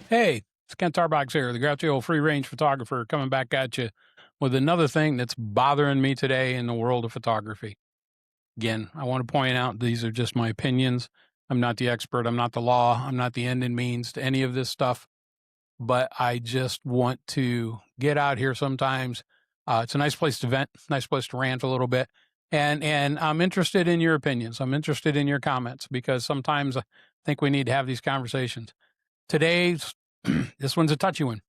Hey, it's Ken Tarbox here, the grouchy old free range photographer, coming back at you with another thing that's bothering me today in the world of photography. Again, I want to point out these are just my opinions. I'm not the expert. I'm not the law. I'm not the end and means to any of this stuff, but I just want to get out here sometimes. It's a nice place to vent, nice place to rant a little bit. And I'm interested in your opinions. I'm interested in your comments because sometimes I think we need to have these conversations. Today's this one's a touchy one.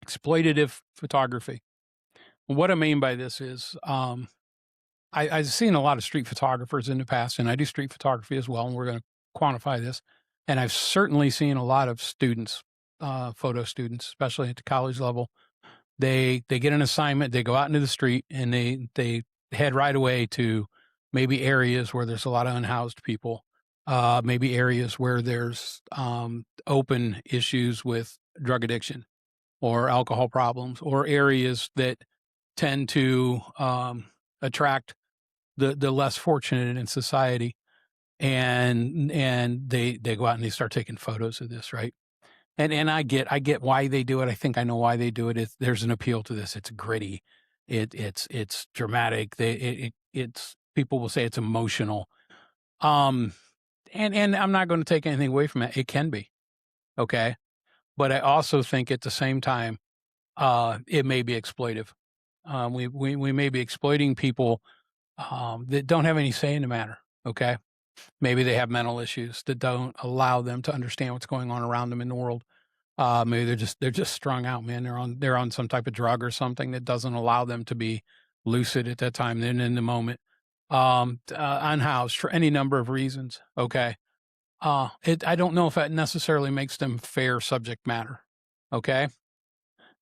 Exploitative photography. What I mean by this is, I've seen a lot of street photographers in the past, and I do street photography as well. And we're going to quantify this. And I've certainly seen a lot of students, photo students, especially at the college level. They get an assignment, they go out into the street, and they head right away to maybe areas where there's a lot of unhoused people, maybe areas where there's open issues with drug addiction or alcohol problems, or areas that tend to attract the less fortunate in society, and they go out and they start taking photos of this, right? And I get why they do it. I think I know why they do it. There's an appeal to this. It's gritty. It's dramatic. It's people will say it's emotional. Um, and I'm not going to take anything away from it. It can be, okay, but I also think at the same time, it may be exploitive. We may be exploiting people that don't have any say in the matter. Okay, maybe they have mental issues that don't allow them to understand what's going on around them in the world. Maybe they're just strung out, man. They're on some type of drug or something that doesn't allow them to be lucid at that time. Then in the moment, unhoused for any number of reasons. Okay, I don't know if that necessarily makes them fair subject matter. Okay,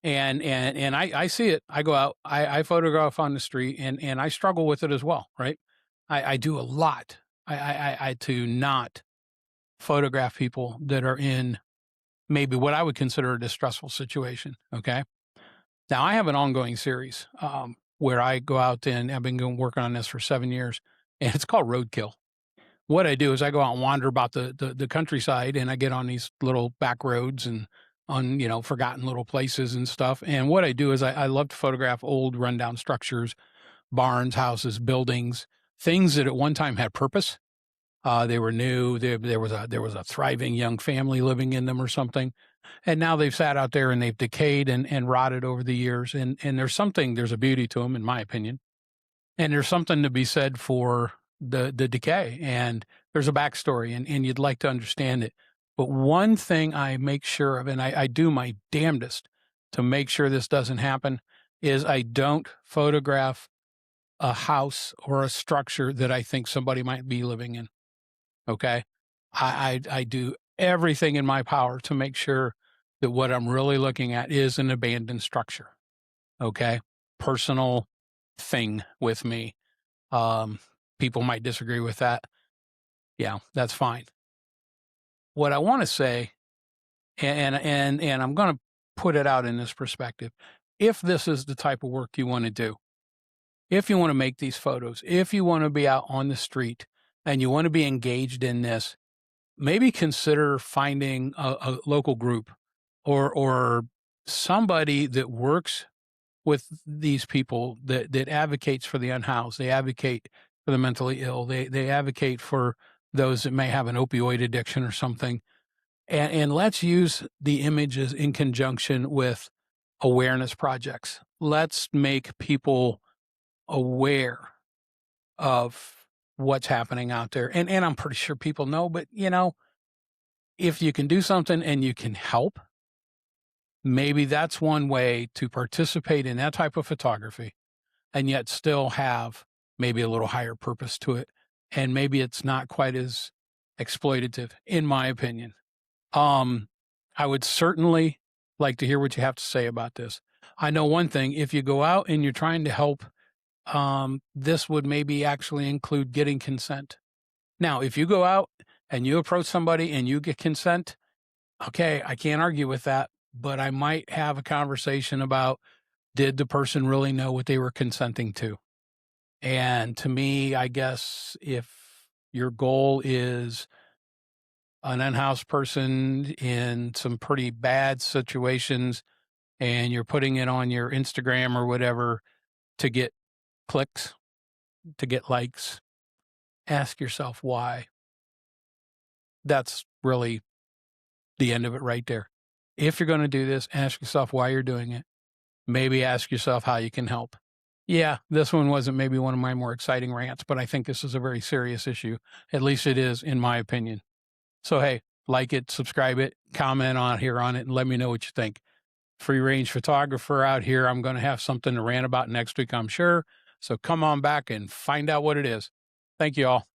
and I see it. I go out, I photograph on the street, and I struggle with it as well, right? I do a lot. I to not photograph people that are in maybe what I would consider a distressful situation. Okay. Now I have an ongoing series where I go out and I've been working on this for 7 years, and it's called Roadkill. What I do is I go out and wander about the countryside, and I get on these little back roads and on, forgotten little places and stuff. And what I do is I love to photograph old rundown structures, barns, houses, buildings, things that at one time had purpose. They were new. There was a thriving young family living in them or something, and now they've sat out there and they've decayed and rotted over the years. And there's a beauty to them, in my opinion. And there's something to be said for the decay, and there's a backstory, and you'd like to understand it. But one thing I make sure of, and I do my damnedest to make sure this doesn't happen, is I don't photograph a house or a structure that I think somebody might be living in. Okay. I do everything in my power to make sure that what I'm really looking at is an abandoned structure. Okay. Personal thing with me. Um, People might disagree with that. Yeah, that's fine. What I want to say, and I'm going to put it out in this perspective. If this is the type of work you want to do, if you want to make these photos, if you want to be out on the street and you want to be engaged in this, maybe consider finding a local group or somebody that works with these people that advocates for the unhoused. They advocate for the mentally ill. They advocate for those that may have an opioid addiction or something. And let's use the images in conjunction with awareness projects. Let's make people aware of what's happening out there. And I'm pretty sure people know, but if you can do something and you can help, maybe that's one way to participate in that type of photography and yet still have maybe a little higher purpose to it. And maybe it's not quite as exploitative, in my opinion. I would certainly like to hear what you have to say about this. I know one thing, if you go out and you're trying to help, this would maybe actually include getting consent. Now, if you go out and you approach somebody and you get consent, okay, I can't argue with that, but I might have a conversation about, did the person really know what they were consenting to? And to me, I guess if your goal is an unhoused person in some pretty bad situations and you're putting it on your Instagram or whatever to get clicks, to get likes, ask yourself why. That's really the end of it right there. If you're going to do this, ask yourself why you're doing it. Maybe ask yourself how you can help. Yeah, this one wasn't maybe one of my more exciting rants, but I think this is a very serious issue. At least it is, in my opinion. So, hey, like it, subscribe it, comment on here on it, and let me know what you think. Free range photographer out here. I'm going to have something to rant about next week, I'm sure. So come on back and find out what it is. Thank you all.